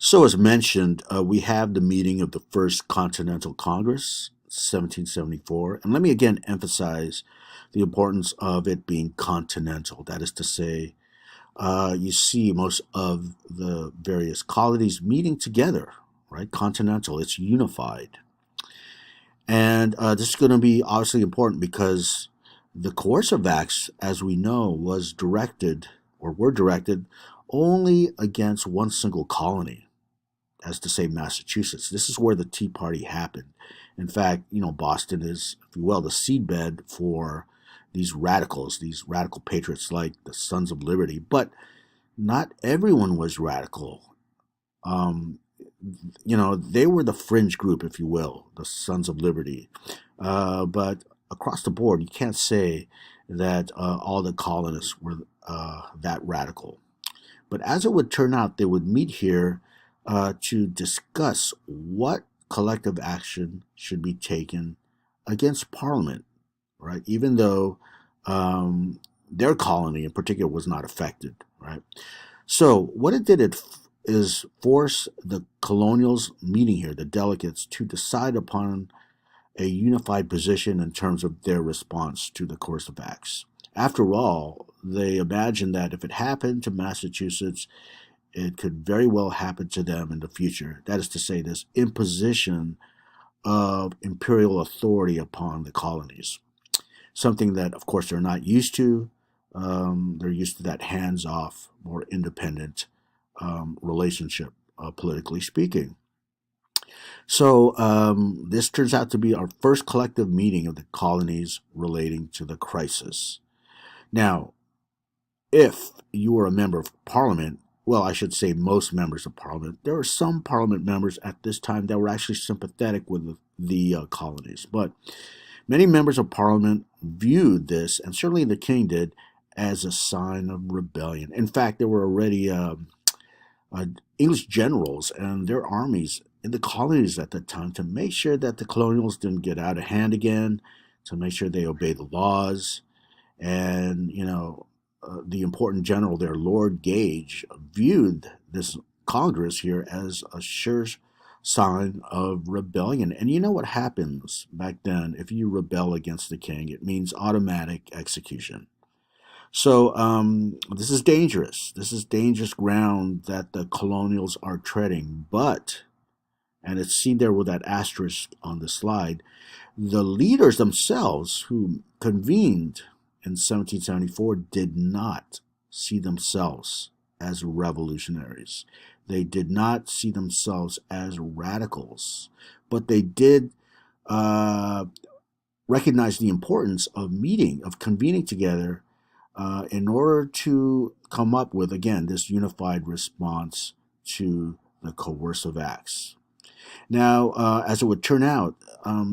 So, as mentioned, we have the meeting of the First Continental Congress, 1774. And let me again emphasize the importance of it being continental. That is to say, you see most of the various colonies meeting together, right? Continental, it's unified. And this is going to be obviously important because the coercive acts, as we know, was directed or were directed only against one single colony, as to say Massachusetts. This is where the Tea Party happened. In fact, Boston is, if you will, the seedbed for these radicals, these radical patriots like the Sons of Liberty. But not everyone was radical. Um, they were the fringe group, if you will, the Sons of Liberty. But across the board, you can't say that all the colonists were that radical. But as it would turn out, they would meet here to discuss what collective action should be taken against Parliament, right? Even though their colony in particular was not affected, right? So what it did is force the colonials meeting here, the delegates, to decide upon a unified position in terms of their response to the coercive acts. After all, they imagined that if it happened to Massachusetts, it could very well happen to them in the future. That is to say, this imposition of imperial authority upon the colonies, something that, of course, they're not used to. They're used to that hands off, more independent relationship, politically speaking. So, this turns out to be our first collective meeting of the colonies relating to the crisis. Now, if you were a member of parliament, well, I should say most members of parliament, there were some parliament members at this time that were actually sympathetic with the colonies. But many members of parliament viewed this, and certainly the king did, as a sign of rebellion. In fact, there were already English generals and their armies in the colonies at the time to make sure that the colonials didn't get out of hand again, to make sure they obey the laws. And, the important general there, Lord Gage, viewed this Congress here as a sure sign of rebellion. And you know what happens back then if you rebel against the king? It means automatic execution. So this is dangerous. This is dangerous ground that the colonials are treading. But, and it's seen there with that asterisk on the slide, the leaders themselves who convened in 1774 did not see themselves as revolutionaries. They did not see themselves as radicals, but they did uh, recognize the importance of meeting, of convening together in order to come up with, again, this unified response to the coercive acts. Now, as it would turn out,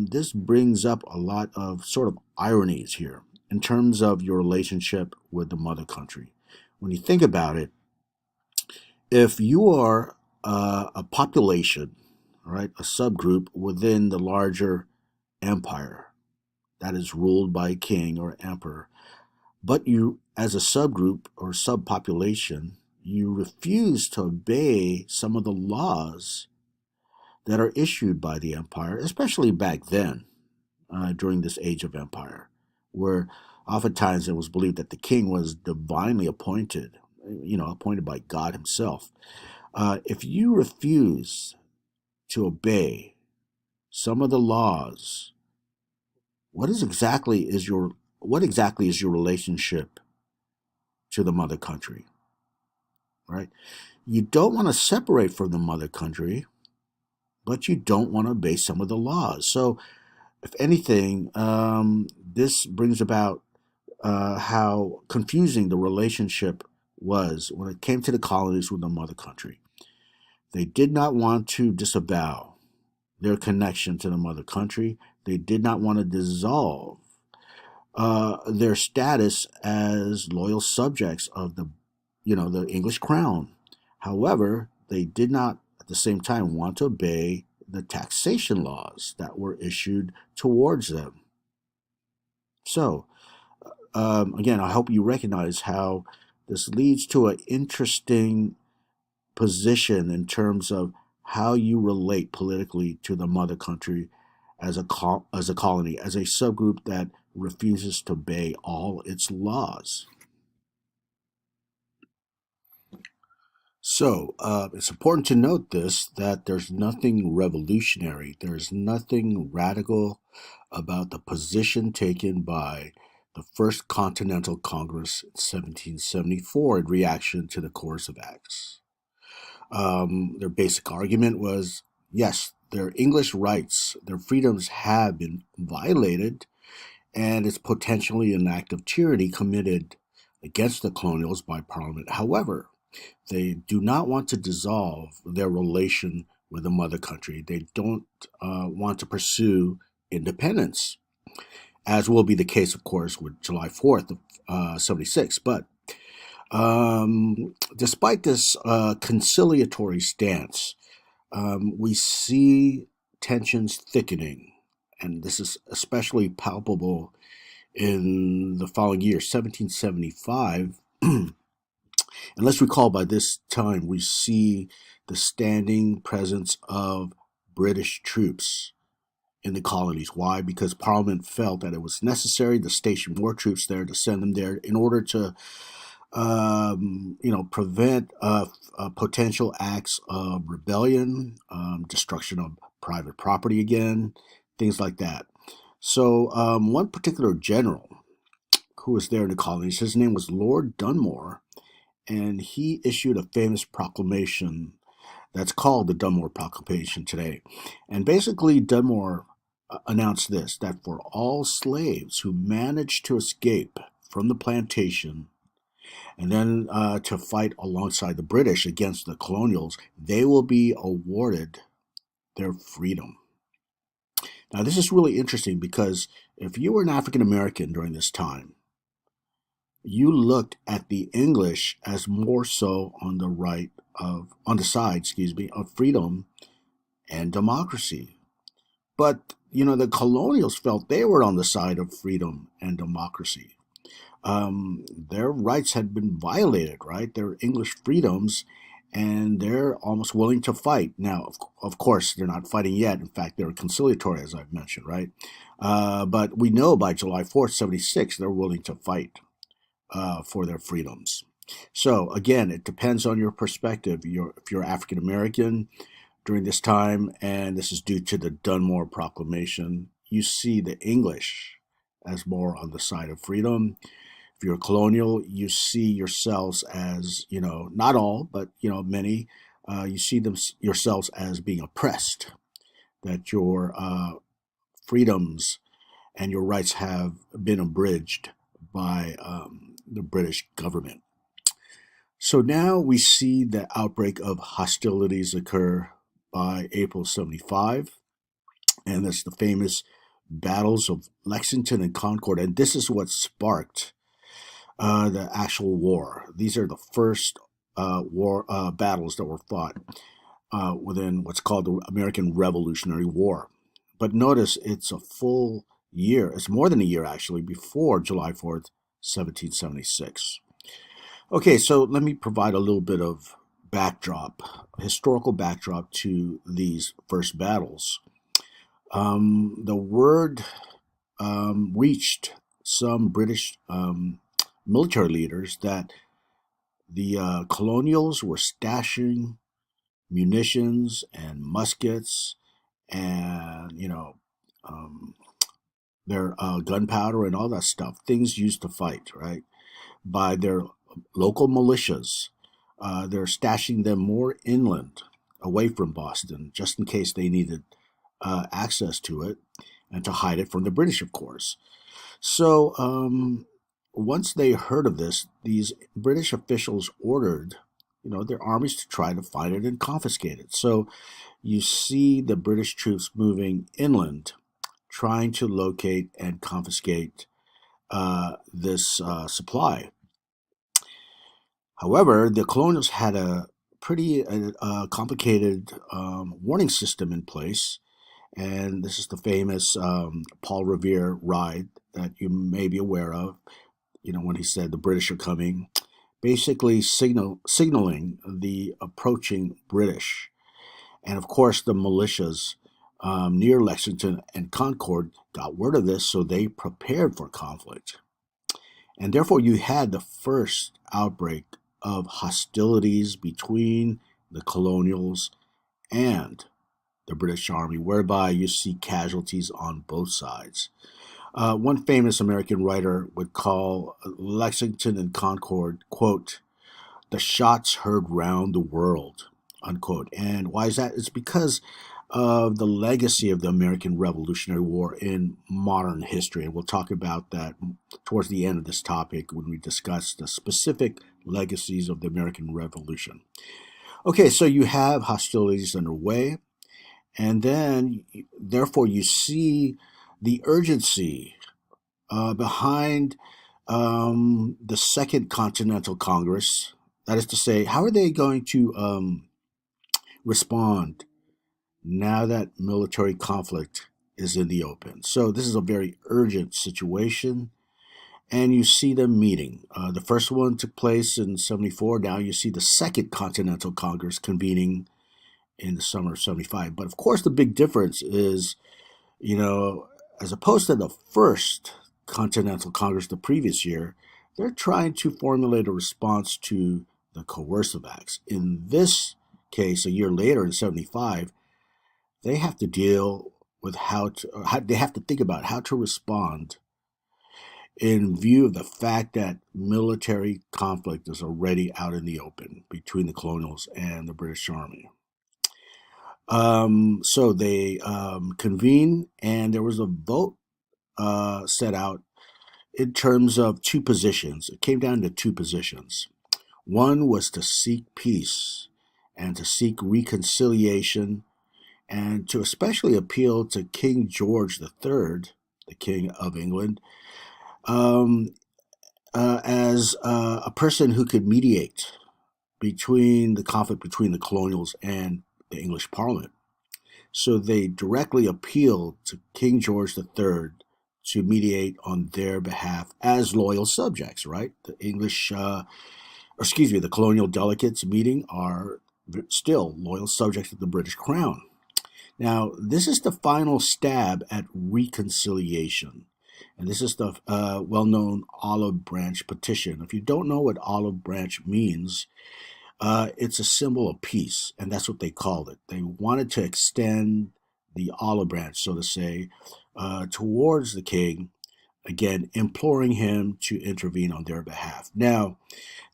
this brings up a lot of sort of ironies here in terms of your relationship with the mother country. When you think about it, if you are a population, right, a subgroup within the larger empire that is ruled by a king or emperor, but you, as a subgroup or subpopulation, you refuse to obey some of the laws that are issued by the empire, especially back then, during this age of empire, where oftentimes it was believed that the king was divinely appointed, appointed by God himself. If you refuse to obey some of the laws, what is exactly is your what exactly is your relationship to the mother country, right? You don't want to separate from the mother country, but you don't want to obey some of the laws. So, if anything, this brings about how confusing the relationship was when it came to the colonies with the mother country. They did not want to disavow their connection to the mother country. They did not want to dissolve their status as loyal subjects of the English crown. However, they did not at the same time want to obey the taxation laws that were issued towards them. So, again, I hope you recognize how this leads to an interesting position in terms of how you relate politically to the mother country as as a colony, as a subgroup that refuses to obey all its laws. So it's important to note this that there's nothing revolutionary, there's nothing radical about the position taken by the First Continental Congress in 1774 in reaction to the Coercive Acts. Their basic argument was yes, their English rights, their freedoms have been violated, and it's potentially an act of tyranny committed against the colonials by Parliament. However, they do not want to dissolve their relation with the mother country. They don't want to pursue independence, as will be the case, of course, with July 4th of 76. But despite this conciliatory stance, we see tensions thickening, and this is especially palpable in the following year, 1775. And let's recall by this time we see the standing presence of British troops in the colonies. Why? Because Parliament felt that it was necessary to station more troops there, to send them there in order to, prevent potential acts of rebellion, destruction of private property again, things like that. So one particular general who was there in the colonies, his name was Lord Dunmore, and he issued a famous proclamation that's called the Dunmore Proclamation today. And basically, Dunmore announced this, that for all slaves who managed to escape from the plantation and then to fight alongside the British against the colonials, they will be awarded their freedom. Now, this is really interesting because if you were an African American during this time, you looked at the English as more so on the side, of freedom and democracy. But, the colonials felt they were on the side of freedom and democracy. Their rights had been violated, right? Their English freedoms, and they're almost willing to fight. Now, of course, they're not fighting yet. In fact, they're conciliatory, as I've mentioned, right? But we know by July 4th, 76, they're willing to fight for their freedoms. So again, it depends on your perspective. If you're African American during this time, and this is due to the Dunmore Proclamation, you see the English as more on the side of freedom. If you're a colonial, you see yourselves as, not all, but, many, you see them yourselves as being oppressed, that your freedoms and your rights have been abridged by the British government. So now we see the outbreak of hostilities occur by April 75, and that's the famous battles of Lexington and Concord, and this is what sparked the actual war. These are the first war battles that were fought within what's called the American Revolutionary War. But notice it's a full year, it's more than a year actually, before July 4th, 1776. Okay, so let me provide a little bit of historical backdrop to these first battles. The word reached some British military leaders that the colonials were stashing munitions and muskets and, their gunpowder and all that stuff, things used to fight, right, by their local militias. They're stashing them more inland, away from Boston, just in case they needed access to it and to hide it from the British, of course. So once they heard of this, these British officials ordered, their armies to try to find it and confiscate it. So you see the British troops moving inland, trying to locate and confiscate this supply. However, the colonials had a pretty complicated warning system in place, and this is the famous Paul Revere ride that you may be aware of. When he said the British are coming, basically signaling the approaching British. And of course, the militias near Lexington and Concord got word of this, so they prepared for conflict. And therefore, you had the first outbreak of hostilities between the colonials and the British Army, whereby you see casualties on both sides. One famous American writer would call Lexington and Concord, quote, the shots heard round the world, unquote. And why is that? It's because of the legacy of the American Revolutionary War in modern history. And we'll talk about that towards the end of this topic when we discuss the specific legacies of the American Revolution. Okay, so you have hostilities underway, and then therefore you see the urgency behind the Second Continental Congress. That is to say, how are they going to respond now that military conflict is in the open? So this is a very urgent situation, and you see them meeting. The first one took place in 74. Now you see the Second Continental Congress convening in the summer of 75. But of course, the big difference is, you know, as opposed to the first Continental Congress the previous year, they're trying to formulate a response to the coercive acts. In this case, a year later in 75, they have to deal with they have to think about how to respond in view of the fact that military conflict is already out in the open between the colonials and the British Army. So they convene, and there was a vote set out in terms of two positions. It came down to two positions. One was to seek peace and to seek reconciliation and to especially appeal to King George III, the King of England, um, as a person who could mediate between the conflict between the colonials and the English Parliament. So they directly appealed to King George III to mediate on their behalf as loyal subjects, right? The colonial delegates meeting are still loyal subjects of the British Crown. Now, this is the final stab at reconciliation. And this is the well known olive branch petition. If you don't know what olive branch means, it's a symbol of peace, and that's what they called it. They wanted to extend the olive branch, so to say, towards the king, again, imploring him to intervene on their behalf. Now,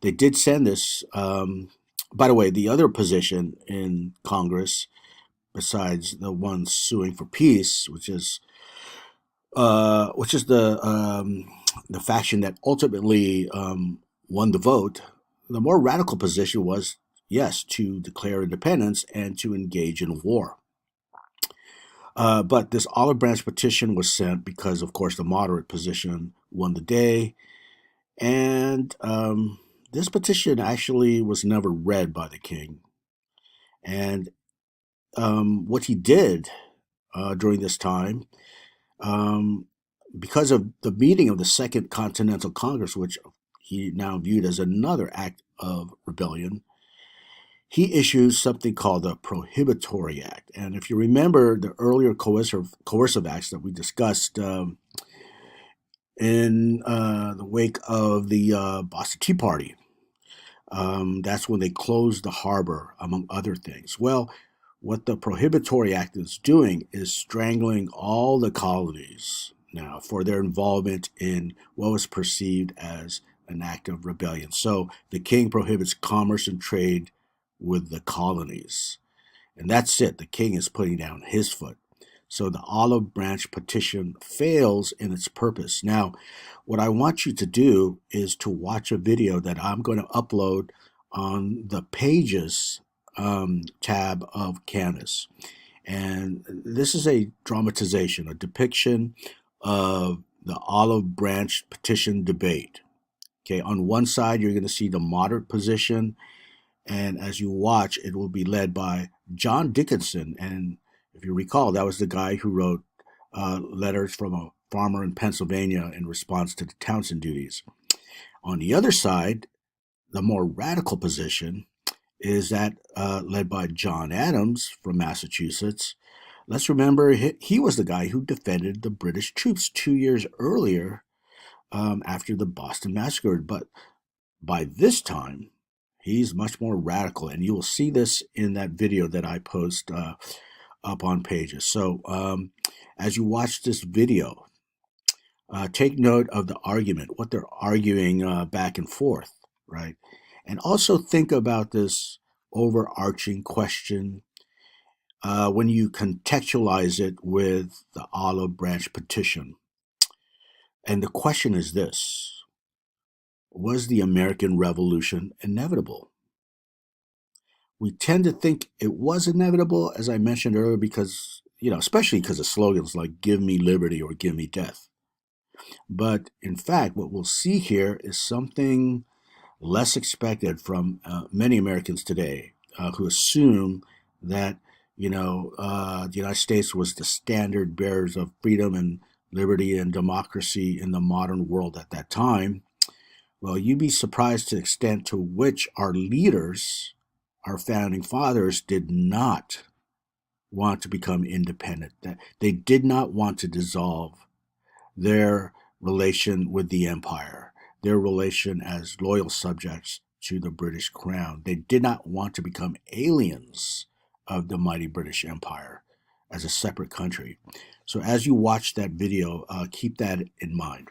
they did send this. By the way, the other position in Congress, besides the one suing for peace, which is the faction that ultimately won the vote, the more radical position was, yes, to declare independence and to engage in war. But this olive branch petition was sent because, of course, the moderate position won the day. And this petition actually was never read by the king. And what he did during this time, um, because of the meeting of the Second Continental Congress, which he now viewed as another act of rebellion, he issues something called the Prohibitory Act. And if you remember the earlier coercive acts that we discussed in the wake of the Boston Tea Party, that's when they closed the harbor, among other things. Well, what the Prohibitory Act is doing is strangling all the colonies now for their involvement in what was perceived as an act of rebellion. So the king prohibits commerce and trade with the colonies. And that's it. The king is putting down his foot. So the olive branch petition fails in its purpose. Now, what I want you to do is to watch a video that I'm going to upload on the Pages tab of Canvas. And this is a dramatization, a depiction of the olive branch petition debate. Okay, on one side, you're going to see the moderate position, and as you watch, it will be led by John Dickinson. And if you recall, that was the guy who wrote letters from a farmer in Pennsylvania in response to the Townsend duties. On the other side, the more radical position is that led by John Adams from Massachusetts. Let's remember he was the guy who defended the British troops 2 years earlier after the Boston Massacre. But by this time, he's much more radical, and you will see this in that video that I post up on Pages. So as you watch this video, take note of the argument, what they're arguing back and forth, right? And also think about this overarching question when you contextualize it with the Olive Branch petition. And the question is this: was the American Revolution inevitable? We tend to think it was inevitable, as I mentioned earlier, because, especially because of slogans like "Give me liberty" or "Give me death." But in fact, what we'll see here is something less expected from many Americans today who assume that the United States was the standard bearers of freedom and liberty and democracy in the modern world at that time. Well, you'd be surprised to the extent to which our leaders, our founding fathers, did not want to become independent. That they did not want to dissolve their relation with the empire, their relation as loyal subjects to the British Crown. They did not want to become aliens of the mighty British Empire as a separate country. So as you watch that video, keep that in mind.